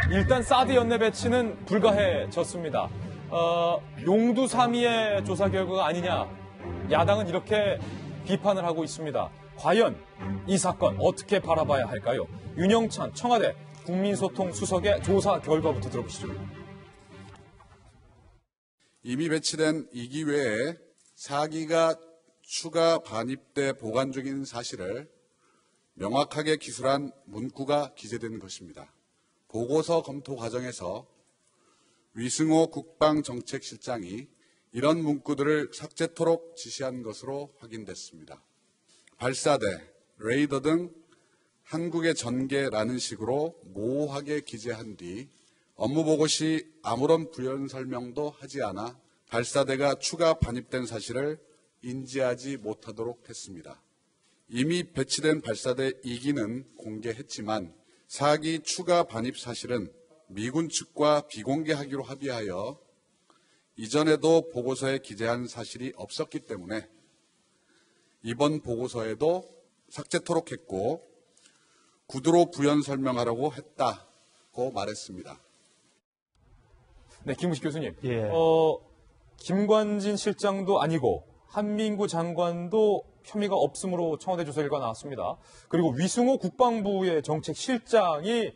일단 사드 연내 배치는 불가해졌습니다. 용두사미의 조사 결과가 아니냐, 야당은 이렇게 비판을 하고 있습니다. 과연 이 사건 어떻게 바라봐야 할까요? 윤영찬 청와대 국민소통수석의 조사 결과부터 들어보시죠. 이미 배치된 2기 외에 4기가 추가 반입돼 보관 중인 사실을 명확하게 기술한 문구가 기재된 것입니다. 보고서 검토 과정에서 위승호 국방정책실장이 이런 문구들을 삭제토록 지시한 것으로 확인됐습니다. 발사대, 레이더 등 한국의 전개라는 식으로 모호하게 기재한 뒤 업무 보고 시 아무런 부연 설명도 하지 않아 발사대가 추가 반입된 사실을 인지하지 못하도록 했습니다. 이미 배치된 발사대 2기는 공개했지만 4기 추가 반입 사실은 미군 측과 비공개하기로 합의하여 이전에도 보고서에 기재한 사실이 없었기 때문에 이번 보고서에도 삭제토록 했고 구두로 부연 설명하라고 했다고 말했습니다. 네, 김우식 교수님. 예. 김관진 실장도 아니고 한민구 장관도 혐의가 없음으로 청와대 조사 결과 나왔습니다. 그리고 위승호 국방부의 정책실장이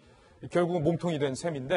결국은 몸통이 된 셈인데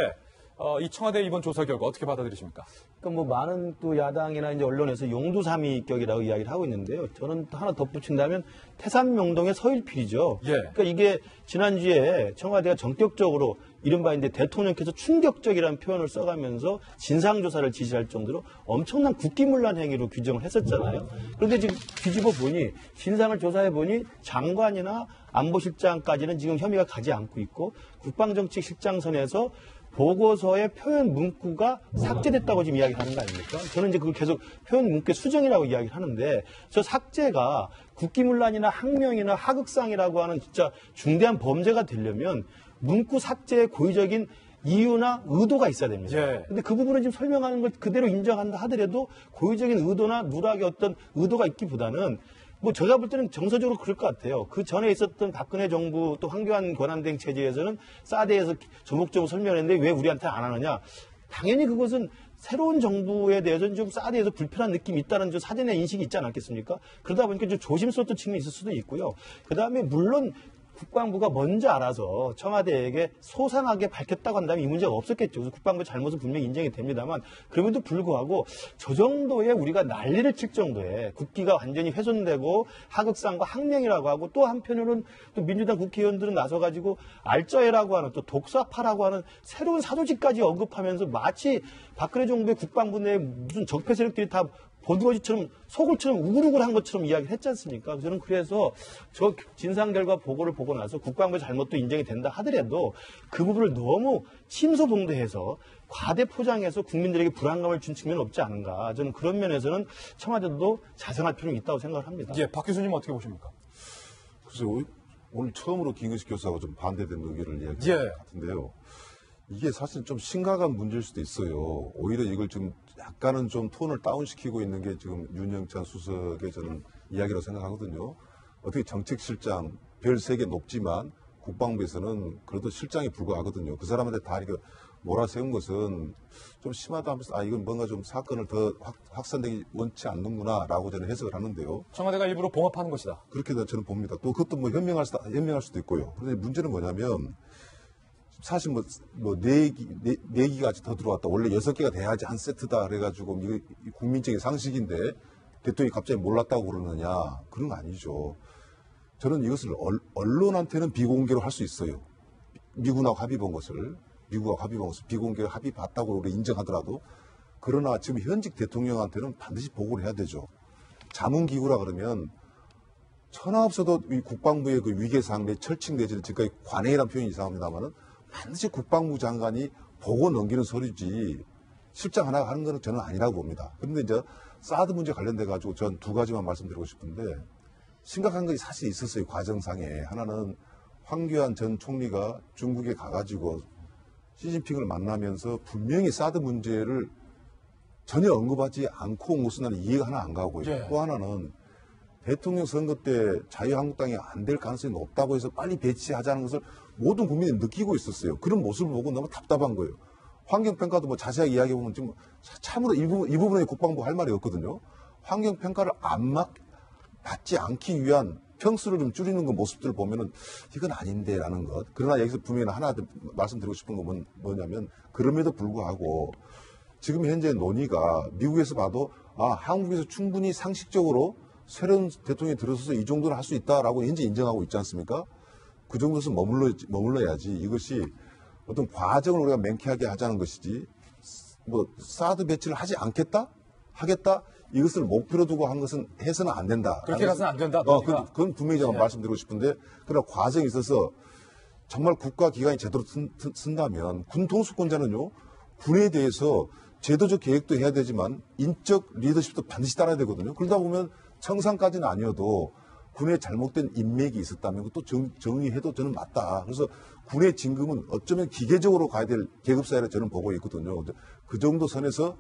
이 청와대 이번 조사 결과 어떻게 받아들이십니까? 그러니까 뭐 많은 또 야당이나 이제 언론에서 용두사미격이라고 이야기를 하고 있는데요. 저는 또 하나 덧붙인다면 태산명동의 서일필이죠. 예. 그러니까 이게 지난주에 청와대가 전격적으로 이른바 이제 대통령께서 충격적이라는 표현을 써가면서 진상조사를 지시할 정도로 엄청난 국기문란 행위로 규정을 했었잖아요. 그런데 지금 뒤집어 보니 진상을 조사해 보니 장관이나 안보실장까지는 지금 혐의가 가지 않고 있고 국방정책실장선에서 보고서의 표현 문구가 삭제됐다고 지금 이야기를 하는 거 아닙니까? 저는 이제 그걸 계속 표현 문구의 수정이라고 이야기를 하는데 저 삭제가 국기문란이나 항명이나 하극상이라고 하는 진짜 중대한 범죄가 되려면 문구 삭제의 고의적인 이유나 의도가 있어야 됩니다. 예. 근데 그 부분을 지금 설명하는 걸 그대로 인정한다 하더라도 고의적인 의도나 누락의 어떤 의도가 있기보다는 뭐 제가 볼 때는 정서적으로 그럴 것 같아요. 그 전에 있었던 박근혜 정부 또 황교안 권한대행 체제에서는 사드에서 조목조목 설명했는데 왜 우리한테 안 하느냐. 당연히 그것은 새로운 정부에 대해서는 좀 사드에서 불편한 느낌이 있다는 좀 사전에 인식이 있지 않았겠습니까? 그러다 보니까 좀 조심스러웠던 측면이 있을 수도 있고요. 그다음에 물론 국방부가 먼저 알아서 청와대에게 소상하게 밝혔다고 한다면 이 문제가 없었겠죠. 그래서 국방부 잘못은 분명히 인정이 됩니다만 그럼에도 불구하고 저 정도의 우리가 난리를 칠 정도의 국기가 완전히 훼손되고 하극상과 항명이라고 하고 또 한편으로는 또 민주당 국회의원들은 나서가지고 알저해라고 하는 또 독사파라고 하는 새로운 사조직까지 언급하면서 마치 박근혜 정부의 국방부 내에 무슨 적폐 세력들이 다 보두어지처럼 소굴처럼 우글우글한 것처럼 이야기를 했지 않습니까? 저는 그래서 저 진상 결과 보고를 보고 나서 국방부의 잘못도 인정이 된다 하더라도 그 부분을 너무 침소봉대해서 과대 포장해서 국민들에게 불안감을 준 측면은 없지 않은가. 저는 그런 면에서는 청와대도 자성할 필요는 있다고 생각을 합니다. 예, 박 교수님 어떻게 보십니까? 글쎄요, 오늘 처음으로 김근식 교수하고 좀 반대된 의견을 이야기한 예. 것 같은데요. 이게 사실 좀 심각한 문제일 수도 있어요. 오히려 이걸 좀 약간은 좀 톤을 다운시키고 있는 게 지금 윤영찬 수석의 저는 이야기라고 생각하거든요. 어떻게 정책실장 별 3개 높지만 국방부에서는 그래도 실장에 불과하거든요. 그 사람한테 다 이렇게 몰아세운 것은 좀 심하다 하면서 이건 뭔가 좀 사건을 더 확산되기 원치 않는구나라고 저는 해석을 하는데요. 청와대가 일부러 봉합하는 것이다. 그렇게 저는 봅니다. 또 그것도 뭐 현명할 수도 있고요. 그런데 문제는 뭐냐면 사실 네 기가 더 들어왔다. 원래 6개가 돼야지 한 세트다. 그래가지고 이거 국민적인 상식인데 대통령이 갑자기 몰랐다고 그러느냐. 그런 거 아니죠. 저는 이것을 언론한테는 비공개로 할 수 있어요. 미국하고 합의 본 것을 비공개로 합의 봤다고 우리 인정하더라도 그러나 지금 현직 대통령한테는 반드시 보고를 해야 되죠. 자문기구라 그러면 천하 없어도 이 국방부의 그 위계사항 내 철칙 내지는 지금까지 관행이라는 표현이 이상합니다만은 반드시 국방부 장관이 보고 넘기는 소리지 실장 하나가 하는 건 저는 아니라고 봅니다. 그런데 이제 사드 문제 관련돼 가지고 전 2가지만 말씀드리고 싶은데 심각한 것이 사실 있었어요. 과정상에. 하나는 황교안 전 총리가 중국에 가가지고 시진핑을 만나면서 분명히 사드 문제를 전혀 언급하지 않고 온 것은 나는 이해가 하나 안 가고요. 예. 또 하나는 대통령 선거 때 자유한국당이 안 될 가능성이 높다고 해서 빨리 배치하자는 것을 모든 국민이 느끼고 있었어요. 그런 모습을 보고 너무 답답한 거예요. 환경평가도 뭐 자세하게 이야기해보면 지금 참으로 이 부분에 국방부 할 말이 없거든요. 환경평가를 받지 않기 위한 평수를 좀 줄이는 그 모습들을 보면은 이건 아닌데라는 것. 그러나 여기서 분명히 하나 더 말씀드리고 싶은 건 뭐냐면 그럼에도 불구하고 지금 현재 논의가 미국에서 봐도 한국에서 충분히 상식적으로 새로운 대통령이 들어서서 이 정도는 할 수 있다라고 현재 인정하고 있지 않습니까? 그 정도에서 머물러야지 이것이 어떤 과정을 우리가 맹쾌하게 하자는 것이지 뭐 사드 배치를 하지 않겠다? 하겠다? 이것을 목표로 두고 한 것은 해서는 안 된다. 그렇게 가서는 안 된다. 그건 분명히 제가 말씀드리고 싶은데 그러나 과정에 있어서 정말 국가기관이 제대로 쓴다면 군 통수권자는요. 군에 대해서 제도적 계획도 해야 되지만 인적 리더십도 반드시 따라야 되거든요. 그러다 보면 청산까지는 아니어도 군에 잘못된 인맥이 있었다면 그것도 정의해도 저는 맞다. 그래서 군의 진급은 어쩌면 기계적으로 가야 될 계급사회를 저는 보고 있거든요. 그 정도 선에서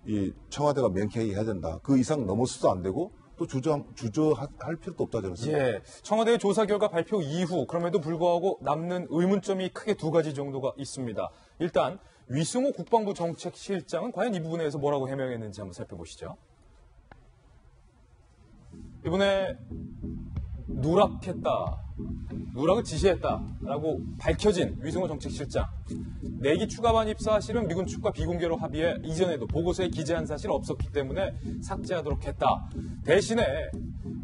이 청와대가 명쾌하게 해야 된다. 그 이상 넘어서도 안 되고 또 주저할 필요도 없다 저는 생각합니다. 예, 청와대의 조사 결과 발표 이후 그럼에도 불구하고 남는 의문점이 크게 두 가지 정도가 있습니다. 일단 위승호 국방부 정책실장은 과연 이 부분에 대해서 뭐라고 해명했는지 한번 살펴보시죠. 이번에 누락을 지시했다라고 밝혀진 위승호 정책실장. 내기 추가 반입 사실은 미군 측과 비공개로 합의해 이전에도 보고서에 기재한 사실 없었기 때문에 삭제하도록 했다. 대신에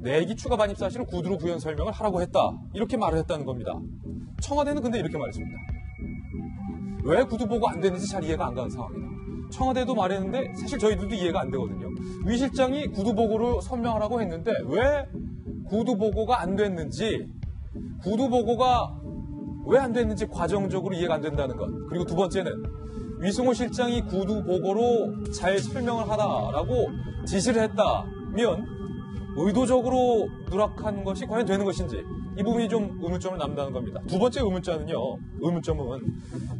내기 추가 반입 사실은 구두로 구현 설명을 하라고 했다. 이렇게 말을 했다는 겁니다. 청와대는 근데 이렇게 말했습니다. 왜 구두 보고 안 됐는지 잘 이해가 안 가는 상황이다. 청와대도 말했는데 사실 저희들도 이해가 안 되거든요. 위 실장이 구두 보고로 설명하라고 했는데 왜 구두 보고가 안 됐는지, 구두 보고가 왜 안 됐는지 과정적으로 이해가 안 된다는 것. 그리고 두 번째는 위승호 실장이 구두 보고로 잘 설명을 하라라고 지시를 했다면 의도적으로 누락한 것이 과연 되는 것인지 이 부분이 좀 의문점을 남는다는 겁니다. 두 번째 의문점은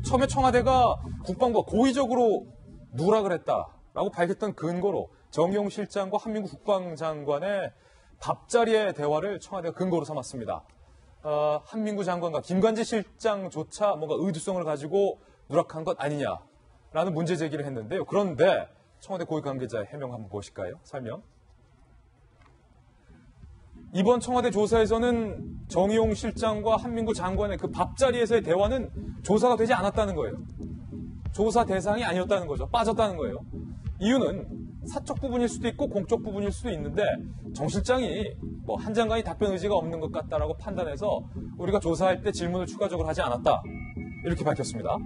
처음에 청와대가 국방부가 고의적으로 누락을 했다라고 밝혔던 근거로 정용 실장과 한민구 국방장관의 밥자리의 대화를 청와대가 근거로 삼았습니다. 한민구 장관과 김관지 실장조차 뭔가 의도성을 가지고 누락한 것 아니냐라는 문제 제기를 했는데요. 그런데 청와대 고위 관계자의 해명 한번 보실까요? 설명. 이번 청와대 조사에서는 정의용 실장과 한민구 장관의 그 밥자리에서의 대화는 조사가 되지 않았다는 거예요. 조사 대상이 아니었다는 거죠. 빠졌다는 거예요. 이유는 사적 부분일 수도 있고 공적 부분일 수도 있는데 정 실장이 한 장관이 답변 의지가 없는 것 같다라고 판단해서 우리가 조사할 때 질문을 추가적으로 하지 않았다. 이렇게 밝혔습니다.